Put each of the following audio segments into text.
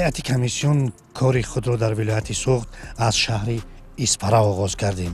ҳайати комиссион кори худро дар вилояти суғд аз шаҳри Испара оғоз кардем.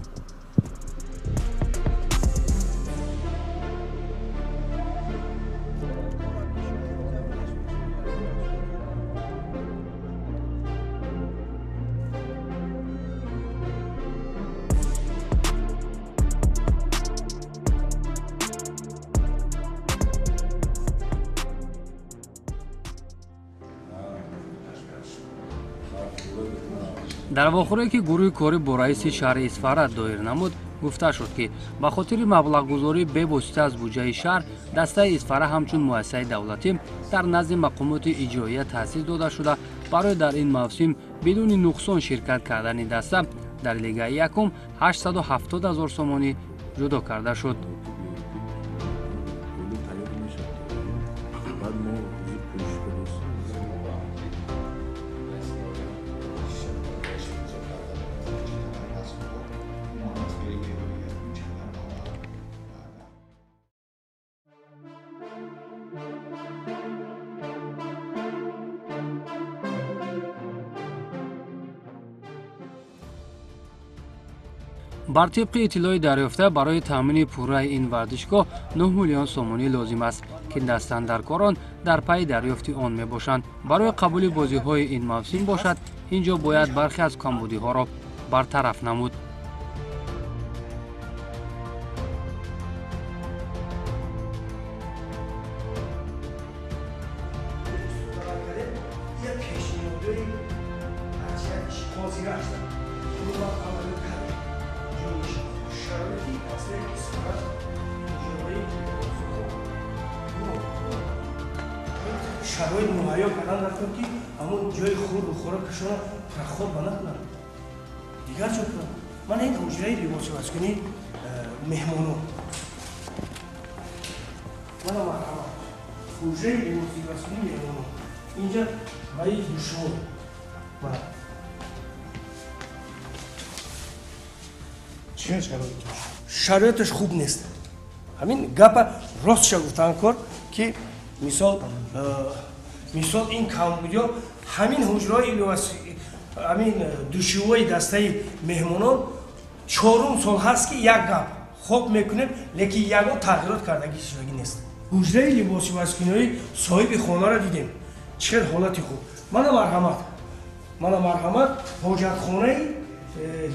дар вохӯре ки гурӯҳи кори бо раиси шаҳри Исфара доир намуд, гуфта шуд ки ба хотири маблағгузорӣ бевосита аз буҷаи шаҳр дастаи Исфара ҳамчун муассисаи давлатӣ дар назди мақомоти иҷроия таъсис дода шуда барои дар ин мавсим бидуни нуқсон ширкат кардани даста дар лигаи якум 870 000 сомонӣ ҷудо карда шуд. бар тибқи иттилои дарёфта барои таъмини пурраи ин варзишгоҳ 9 миллион сомонӣ лозим аст ки дастандаркорон дар пайи дарёфти он мебошанд. Барои қабули бозиҳои ин мавсим бошад, ин ҷо бояд бархе аз камбудиҳоро бартараф намуд. شرایط مهیا کردن رفتم که همون جای خورد و خوراک شما پرخور بنکنم. دیگر چه کنم؟ من این حجره لباسی واسه کنی مهمانو. من مرحبا. حجره لباسی واسه کنی مهمانو. اینجا برای دوشمون. چه شرایطش؟ شرایطش خوب نیست. همین گپا راستش گفتن کار که مثال این کامبودیا همین حجرهای لباسی همین دوشیوهای دسته مهمانان 4 سال هست که یک گپ خوب میکنیم لیکن یگان تغییرات کردگی چیزی نیست. حجره لباسی واسکنی صاحب خانه را دیدیم چه حالتی خوب. من مرحمت حاجت خانه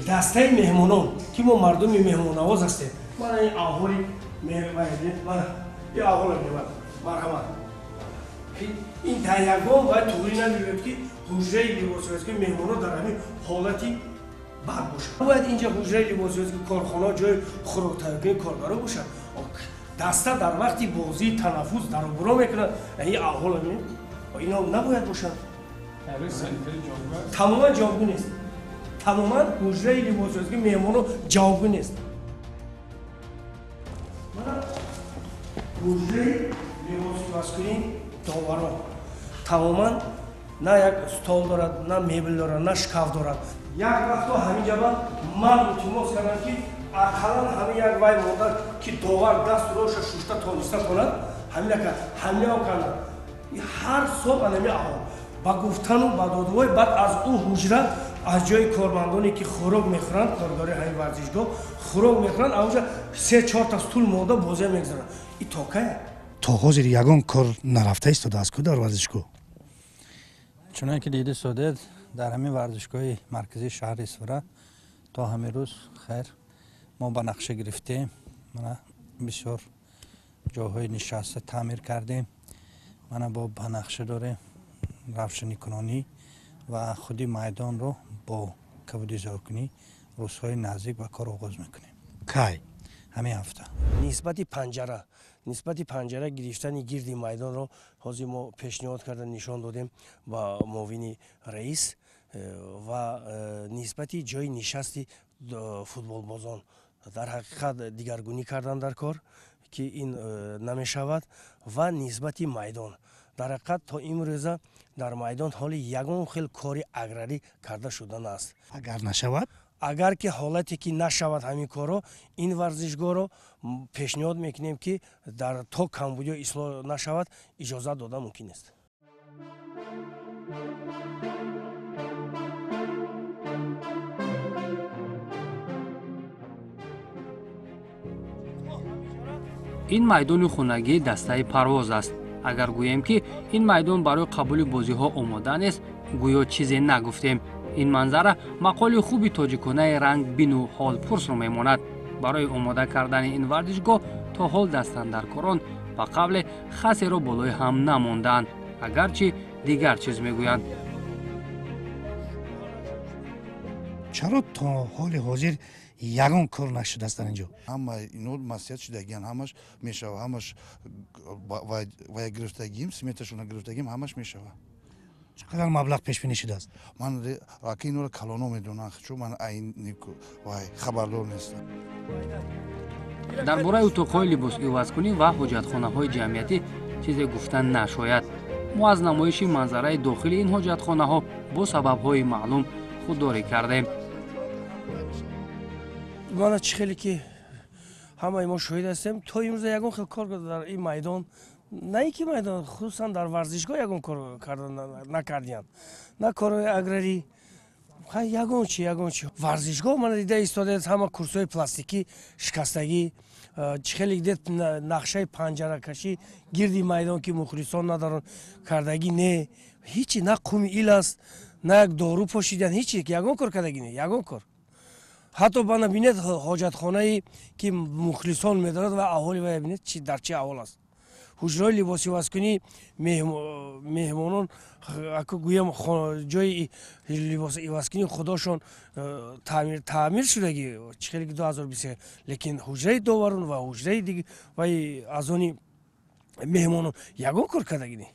دسته مهمانان که ما مردم مهمان نواز هستیم. من این احوالی مرحمت این تایگان باید طوری نمی‌بود که حجره لباسی واسکنی مهمانان در همین حالتی بد باشه. باید اینجا حجره لباسی واسکنی کارخانه جای خوراک تهیه کنی کارگرا باشن. دسته در وقتی بازی تنفس در برا میکنن این احوال اینا نباید باشن. تماما جاگو نیست. تماما حجره لباسی واسکنی مهمانان جاگو نیست. حجره لباسی واسکنی داوران تماما نه یک استال دارد نه مبل دارد نه شکاف دارد. یک وقت همین جبا من التماس کردم که اقلا همین یک وای مادر که داور دست روش شوشته تانسته کند همین همین کند هر صبح انمی آو با گفتن و با دادوی بعد از اون حجره از جای کارمندانی که خوراک میخورند کارگری همین ورزشگاه خوراک میخورند اونجا 3-4 تا استول ماده بازی میگذارند. این تاکه تو حاضر یگان کار نرفته است از کدام ورزشگاه؟ چون که دیده سودت در همین ورزشگاه مرکزی شهر اسفره تا همین روز خیر ما با نقشه گرفتیم. من بسیار جاهای نشسته تعمیر کردیم. من با نقشه داره روشنی کنانی و خودی میدان رو با کبودیزار کنی روزهای نزدیک و کار آغاز میکنیم. کی؟ همین هفته. نسبت پنجره گرفتن گردی میدان رو حاضر ما پیشنهاد کردن نشان دادیم با معاون رئیس و نسبت جای نشستی فوتبال بازان در حقیقت دیگرگونی کردن در کار که این نمی شود و نسبت میدان در حقیقت تا امروز در میدان حال یگان خیلی کاری اگراری کرده شدن است. اگر نشود؟ اگر که حالتی که نشود همین کارو این ورزشگاه رو پیشنهاد میکنیم که در تا کمبودی اصلاح نشود اجازه داده ممکن است. ин майдони хунагии дастаи парвоз аст. агар гӯем ки ин майдон барои қабули бозиҳо омода нест, гӯё чизе нагуфтем. ин манзара мақоли хуби тоҷиконаи ранг бину ҳолпурсро мемонад. барои омода кардани ин варзишгоҳ то ҳол дастандаркорон ба қабле хасеро болои ҳам намондаанд, агарчи дигар чиз мегӯянд. чаро то ҳоли ҳозир ягон кор нашудааст дар инҷо? ҳама ино масъулият шудагиян, ҳамаш мешава, ҳамаш вая гирифтагим, сметашона гирифтагим, ҳамаш мешава. чақадар маблағ пешбинӣ шудааст? ман раки инора калоно медонам, чун ман вай хабардор нестам. дар бораи утоқҳои либосивазкунӣ ва ҳоҷатхонаҳои ҷамъиятӣ чизе гуфтан нашояд. мо аз намоиши манзараи дохили ин ҳоҷатхонаҳо бо сабабҳои маълум худдорӣ кардем. мана чӣ хеле ки ҳамаи мо шоҳид ҳастем, то имрӯза ягон хел кор дар ин майдон, на ин ки майдон, хусусан дар варзишгоҳ ягон кор накардиянд, на корҳои аграрӣ, ягон чи варзишгоҳ мана дида истодаст, ҳама курсҳои пластикӣ шикастагӣ, чӣ хеле дид нақшаи панҷаракашӣ гирди майдон ки мухлисон надоранд кардагӣ не, ҳичи на қуми ил аст, на як дору пошидан, ҳичи ягон кор кардагӣ не, ягон кор. ҳатто бана бинед ҳоҷатхонаи ки мухлисон медорад ва аҳоли ва бинед дар чӣ аҳвол аст. ҳуҷраҳои либосивазкунӣ меҳмонон гӯям ҷои либосивазкунии худошон таъмир шудагӣ чӣ хеле 2023, лекин ҳуҷраи доварон ва ҳуҷраи ваи азони меҳмонон ягон кор кардагӣ не.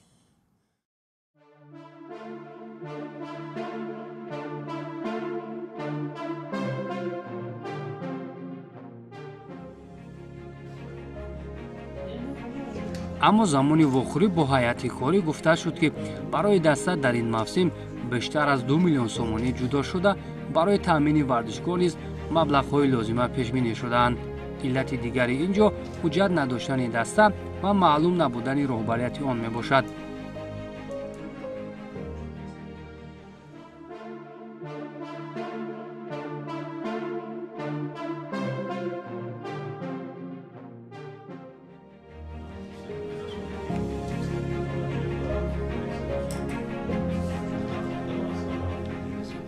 аммо замони вохӯрӣ бо ҳайати корӣ гуфта шуд ки барои даста дар ин мавсим бештар аз 2 миллион сомонӣ ҷудо шуда барои таъмини варзишгоҳ низ маблағҳои лозима пешбинӣ шудаанд. иллати дигари ин ҷо ҳуҷҷат надоштани даста ва маълум набудани роҳбарияти он мебошад.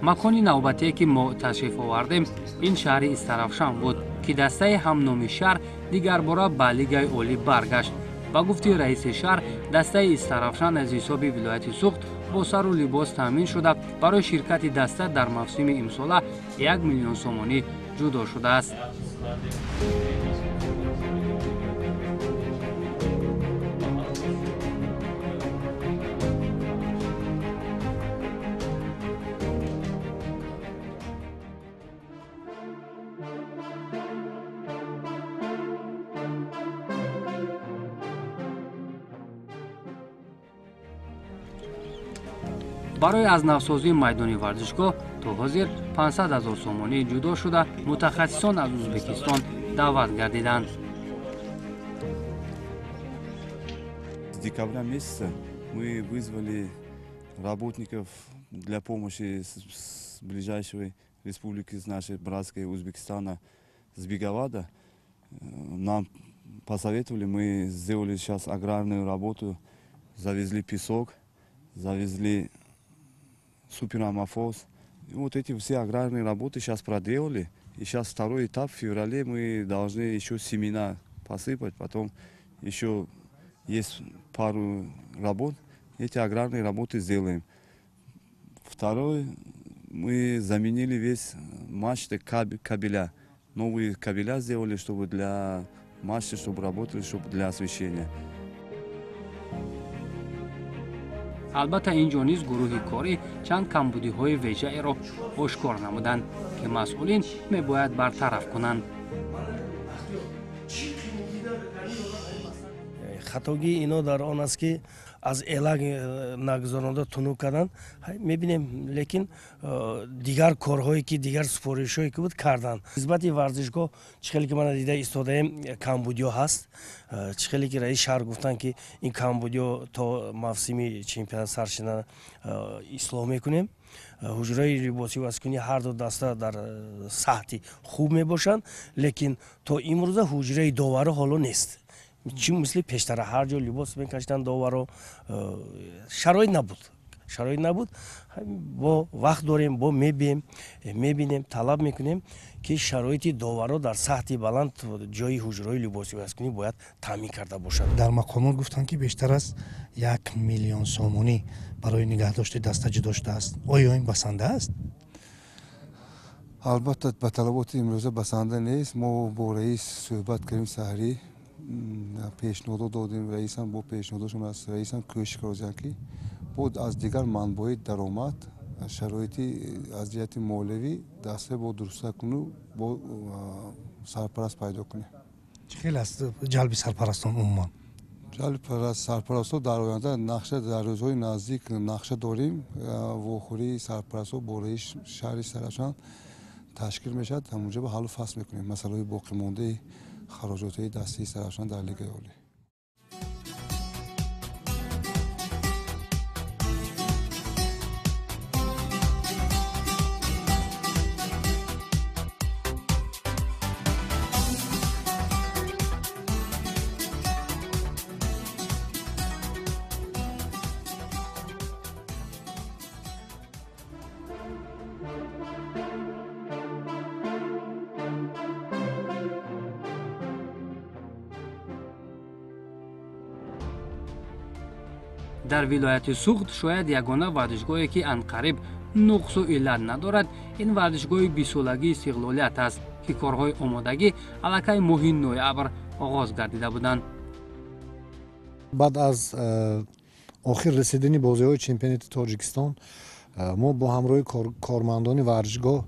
макони навбатие ки мо ташриф овардем ин шаҳри Истарафшан буд ки дастаи ҳамноми шаҳр дигарбора ба Лигаи олӣ баргашт. ба гуфти раиси шаҳр, дастаи Истарафшан аз ҳисоби вилояти Суғд бо сару либос таъмин шуда барои ширкати даста дар мавсими имсола 1 миллион сомонӣ ҷудо шудааст. барои аз навсозии майдони варзишгоҳ то ҳозир 500 000 сомонӣ ҷудо шуда мутахассисон аз Узбекистон даъват гардиданд. С декабря месяца мы вызвали работников для помощи с ближайшей республики, с нашей братской Узбекистана, с Беговада. Нам посоветовали, мы сделали сейчас аграрную работу, завезли песок, завезли суперамофос. И вот эти все аграрные работы сейчас проделали. И сейчас второй этап, в феврале мы должны еще семена посыпать. Потом еще есть пару работ. Эти аграрные работы сделаем. Второй, мы заменили весь мачты кабеля. Новые кабеля сделали, чтобы для мачты, чтобы работали, чтобы для освещения. албатта ин ҷо низ гурӯҳи корӣ чанд камбудиҳои веҷаеро ошкор намуданд ки масъулин мебояд бартараф кунанд. хатогии ино дар он аст ки аз элак нагузаронда тунук кардан мебинем, лекин дигар корҳое ки дигар супоришҳое ки буд кардан. Нисбати варзишгоҳ чӣ хеле ки ман дида истодаем камбудиё ҳаст, чӣ хеле ки раис шаҳр гуфтанд ки ин камбудиё то мавсими чемпионат саршина ислоҳ мекунем. ҳуҷраи либоси васкунӣ ҳарду даста дар саҳти хуб мебошанд, лекин то имрӯза ҳуҷраи доваро ҳоло нест. Чӣ мисли пештара ҳар ҷо либос мекашиданд доваро, шароит набуд. Бо вақт дорем, бо мебинем, талаб мекунем ки шароити доваро дар саҳти баланд ҷои ҳуҷраи либоси васкунӣ бояд таъмин карда бошад. дар мақомот гуфтанд ки бештар аз 1 миллион сомонӣ барои нигаҳдошти даста ҷудо шудааст. оё ин басанда аст? албатта ба талаботи имрӯза басанда нест. мо бо раис суҳбат кардем саҳрӣ, пешниҳодо додем, раисам бо пешниҳодошон аз раисам кӯшиш кардем ки буд аз дигар манбои даромад шароити аз ҷиҳати молиявӣ даста бо дуруста куну бо сарпараст пайдо кунем. чӣ хел аст ҷалби сарпарастон умуман? ҷалби сарпарастҳо дар оянда нақша дар рӯзҳои наздик нақша дорем. вохӯрии сарпарастҳо бо раис шаҳри Сарафшан ташкил мешавад. ҳамунҷа ба ҳаллу фасл мекунем масъалаҳои боқимондаи хароҷотҳои дастаи Сарафшан дар лигаи олӣ. дар вилояти суғд шояд ягона варзишгоҳе ки анқариб нуқсу иллат надорад, ин варзишгоҳи бисолагии Истиқлолият аст ки корҳои омодагӣ аллакай моҳи ноябр оғоз гардида буданд. баъд аз охир расидани бозиҳои чемпионати Тоҷикистон мо бо ҳамроҳи кормандони варзишгоҳ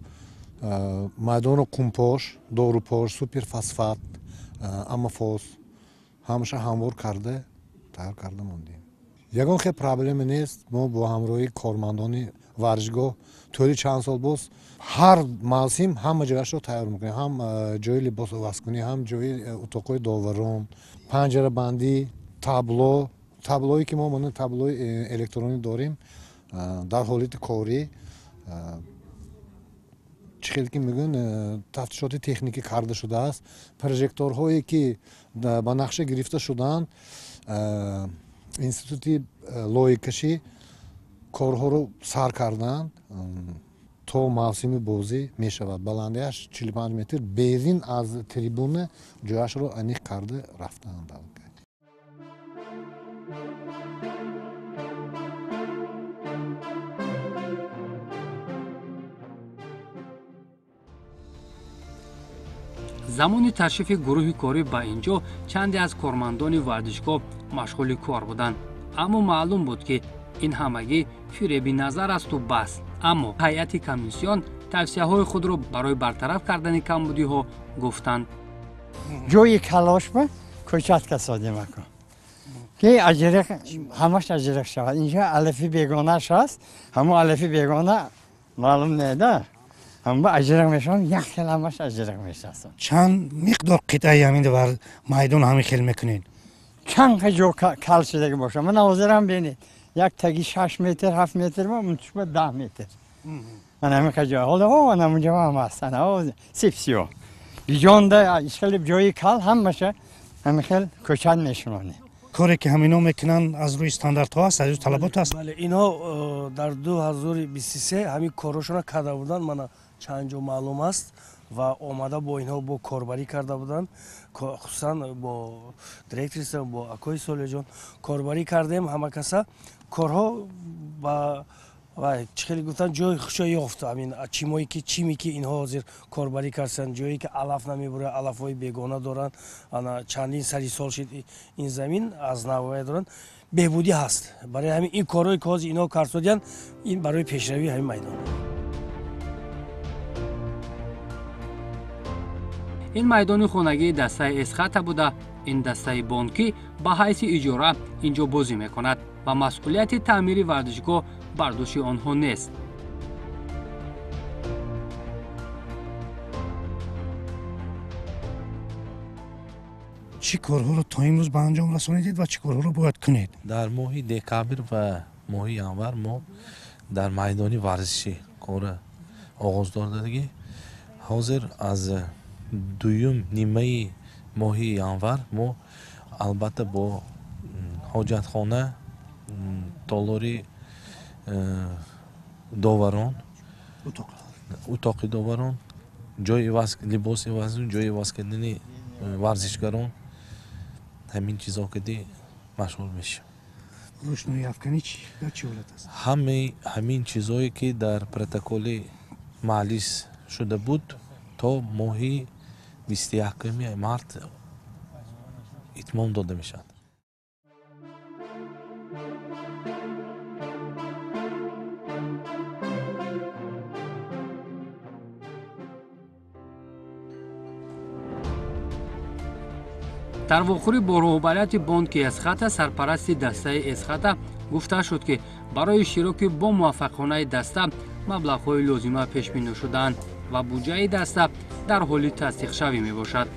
майдони қумпош, дорупош, суперфосфат, амафос ҳамаша ҳамвор карда тайёр карда мондем. ягон хел проблема нест. мо бо ҳамроҳи кормандони варзишгоҳ тӯли чанд сол боз ҳар мавсим ҳама ҷояшро тайёр мекунем. ҳам ҷои либоси васкунӣ, ҳам ҷои утоқҳои доварон, панҷарабандӣ, таблое ки мо мана таблои электронӣ дорем дар ҳолати корӣ. чӣ хел ки мегӯян тафтишоти техникӣ карда шудааст. прожекторҳое ки ба нақша гирифта шудаанд, институти лоиҳакашӣ корҳоро сар карданд. то мавсими бозӣ мешавад баландияш 45 метр берин аз трибуна ҷояшро аниқ карда рафтаанд. замони ташрифи гурӯҳи корӣ ба ин ҷо чанде аз кормандони варзишгоҳ машғули кор буданд, аммо маълум буд ки ин ҳамагӣ фиреби назар асту бас. аммо ҳайати комиссион тавсияҳои худро барои бартараф кардани камбудиҳо гуфтанд. ҷои калошба кӯчатка сода макун ки аҷриқ ҳамаш аҷриқ шавад. инҷо алифи бегонаш аст. ҳамон алифи бегона маълум неда, ҳама аҷриқ мешаванд, як хел ҳамаш аҷриқ мешавад. чанд миқдор қитъаи ҳамин вар майдон ҳамин хел мекунед? чанд ҷо кал шудагӣ бошад. ман ҳозирам бинед як таги 6 метр 7 метр ба мунтишба 10 метр. ман ҳамин ҷо ҳоло намунҷа ҳам ҳастанд сипсиё ҷонда ишхали ҷои кал ҳамаша ҳамин хел кӯчат мешумонем. коре ки ҳамино мекунанд аз рӯи стандартҳо аст, аз рӯи талабот аст? бале, инҳо дар 2023 ҳамин корҳошона карда буданд. мана чанд ҷо маълум аст ва омада бо инҳо бо корбарӣ карда буданд. хусусан бо директориса бо акои солиҳҷон корбарӣ кардем. ҳама каса корҳо ба чӣ хеле гуфтанд ҷои хушо ёфт. ҳамин чими ки инҳо ҳозир корбарӣ карданд, ҷое ки алаф намебурад, алафҳои бегона доранд, чандин сари сол шид ин замин аз навбая доранд, беҳбудӣ ҳаст. барои ҳамин ин корҳое ки ҳозир инҳо карсодиянд, ин барои пешравии ҳамин майдон. ин майдони хонагии дастаи эсхата буда, ин дастаи бонкӣ ба ҳайси иҷора ин ҷо бозӣ мекунад. ва масъулияти таъмири варзишгоҳ бар дӯши онҳо нест. چی کارها رو تا امروز به انجام رسانیدید و چی کارها رو باید کنید؟ در ماه دکامبر و ماه январ ما در میدان ورزشی کار آغاز دادیم. حاضر از دوم نیمه ماه январ ما البته با حاجتخانه تالاری داوران اتاق داوران جای لباس وزن جای واسه کردن ورزشکاران همین چیزا که دی مشغول میشه. روشنایی افکنی چی؟ در چی حالت است؟ همین چیزایی که در پروتکل محلی شده بود تا ماه 21 مارت اتمام داده میشد. дар вохӯрӣ бо роҳбарияти бонки эсхата сарпарасти дастаи эсхата гуфта шуд ки барои иштироки бо муваффақонаи даста маблағҳои лозима пешбинӣ шудаанд ва буҷаи даста дар ҳоли тасдиқшавӣ мебошад.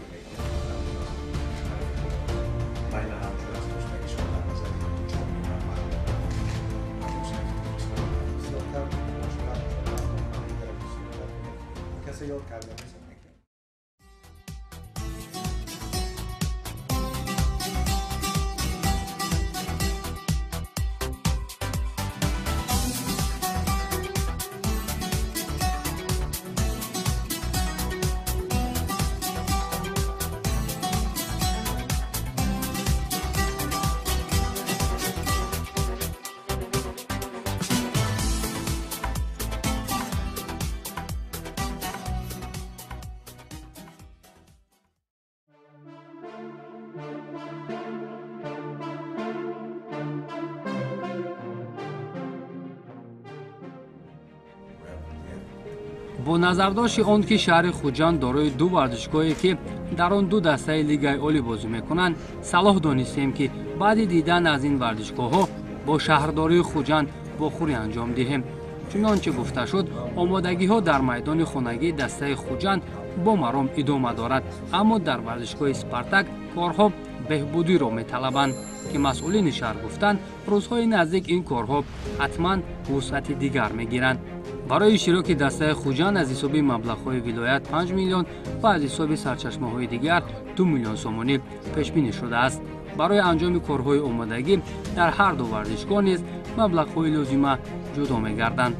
бо назардошти он ки шаҳри хуҷанд дорои ду варзишгоҳе ки дар он ду дастаи лигаи олӣ бозӣ мекунанд, салоҳ донистем ки баъди дидан аз ин варзишгоҳҳо бо шаҳрдории хуҷанд вохӯрӣ анҷом диҳем. чунончи гуфта шуд, омодагиҳо дар майдони хонагии дастаи хуҷанд бо маром идома дорад, аммо дар варзишгоҳи спартак корҳо беҳбудиро металабанд ки масъулини шаҳр гуфтанд рӯзҳои наздик ин корҳо ҳатман вусъати дигар мегиранд. барои иштироки дастаи хуҷанд аз ҳисоби маблағҳои вилоят 5 миллион ва аз ҳисоби сарчашмаҳои дигар 2 миллион сомонӣ пешбинӣ шудааст. барои анҷоми корҳои омодагӣ дар ҳар ду варзишгоҳ низ маблағҳои лозима ҷудо мегарданд.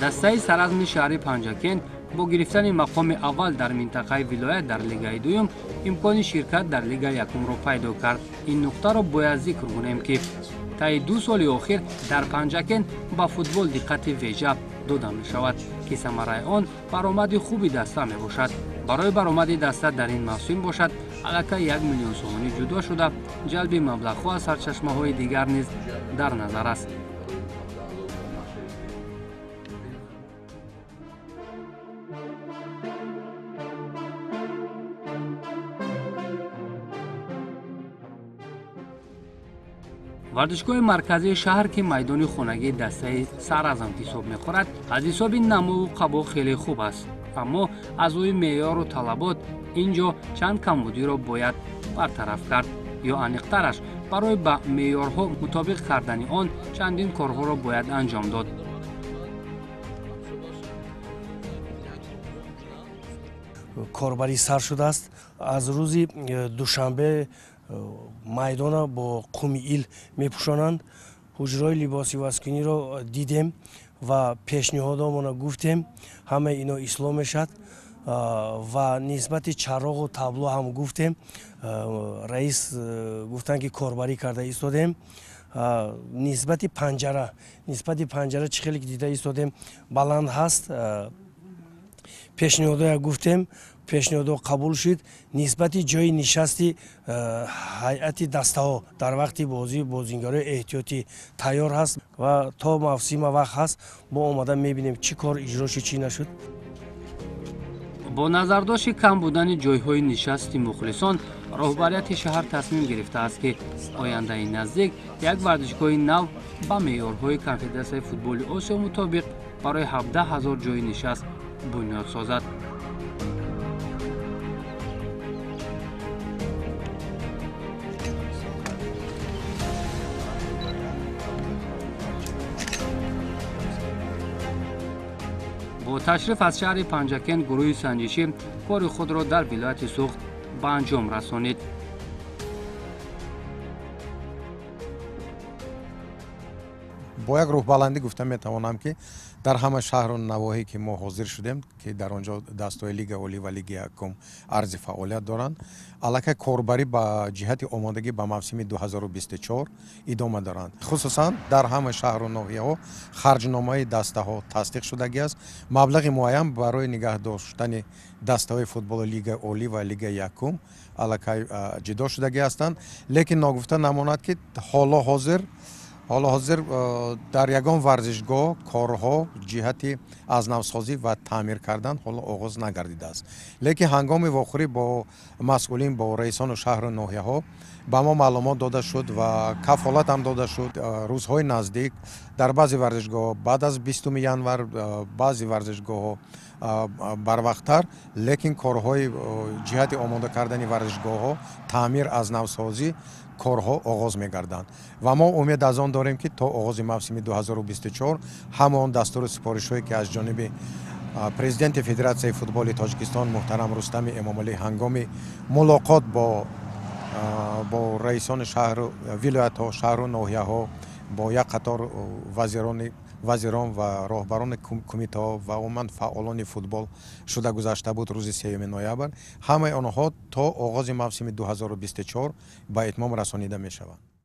дастаи саразми шаҳри панҷакент бо гирифтани мақоми аввал дар минтақаи вилоят дар лигаи дуюм имкони ширкат дар лигаи якумро пайдо кард. ин нуқтаро бояд зикр кунем ки таи 2 соли охир дар панҷакент ба футбол диққати вежа дода мешавад ки самараи он баромади хуби даста мебошад. барои баромади даста дар ин мавсим бошад аллакай 1 миллион сомонӣ ҷудо шуда ҷалби маблағҳо аз сарчашмаҳои дигар низ дар назар аст. варзишгоҳи марказии шаҳр ки майдони хонагии дастаи саразм ҳисоб мехӯрад, аз ҳисоби намуву қабо хеле хуб аст, аммо аз рӯи меъёру талабот ин ҷо чанд камбудиро бояд бартараф кард ё аниқтараш барои ба меъёрҳо мутобиқ кардани он чандин корҳоро бояд анҷом дод. корбарӣ сар шудааст. аз рӯзи душанбе майдона бо қуми ил мепӯшонанд. ҳуҷраҳои либоси васкуниро дидем ва пешниҳодомона гуфтем, ҳамаи ино ислоҳ мешад ва нисбати чароғу табло ҳам гуфтем. раис гуфтанд ки корбарӣ карда истодем. нисбати панҷара чӣ хеле дида истодем баланд ҳаст. пешниҳодоя гуфтем, пешниҳодо қабул шуд. Нисбати ҷои нишасти ҳайати дастаҳо дар вақти бозӣ бозингарои эҳтиётӣ тайёр ҳаст ва то мавсима вақт ҳаст мо омада мебинем чӣ кор иҷро шуд, чӣ нашуд. бо назардошти кам будани ҷойҳои нишасти мухлисон, роҳбарияти шаҳр тасмим гирифтааст ки ояндаи наздик як варзишгоҳи нав ба меъёрҳои конфедератсияи футболи осиё мутобиқ барои 17 000 ҷойи нишаст бунёд созад. бо ташриф аз шаҳри Панҷакен гурӯҳи санҷишӣ кори худро дар вилояти Суғд ба анҷом расонид. бо як рӯҳбаландӣ гуфта метавонам ки дар ҳама шаҳру навоҳӣ ки мо ҳозир шудем ки дар он ҷо дастҳои лига олӣ ва лигаи якум арзи фаъолият доранд, аллакай корбарӣ ба ҷиҳати омодагӣ ба мавсими 2024 идома доранд. хусусан дар ҳама шаҳру ноҳияҳо харҷномаи дастаҳо тасдиқ шудагӣ аст. маблағи муайян барои нигоҳ доштани дастаҳои футболи лигаи олӣ ва лигаи якум аллакай ҷидо шудагӣ ҳастанд. лекин ногуфта намонад ки ҳоло ҳозир дар ягон варзишгоҳ корҳо ҷиҳати азнавсозӣ ва таъмир кардан ҳоло оғоз нагардидааст. лекин ҳангоми вохӯрӣ бо масъулин бо раисону шаҳру ноҳияҳо ба мо маълумот дода шуд ва кафолат ҳам дода шуд рӯзҳои наздик дар баъзе варзишгоҳҳо баъд аз 20 январ, баъзе варзишгоҳҳо барвақттар, лекин корҳои ҷиҳати омода кардани варзишгоҳҳо, таъмир азнавсозӣ корҳо оғоз мегарданд ва мо умед аз он дорем ки то оғози мавсими 2024 ҳамон дастуру сипоришҳое ки аз ҷониби президенти Федератсияи футболи Тоҷикистон муҳтарам Рустами Эмомалӣ ҳангоми мулоқот бо раисони шаҳру вилоятҳо, шаҳру ноҳияҳо, бо як қатор вазирон ва роҳбарони кумитаҳо ва умуман фаъолони футбол шуда гузашта буд рӯзи 3 ноябр, ҳамаи онҳо то оғози мавсими 2024 ба итмом расонида мешаванд.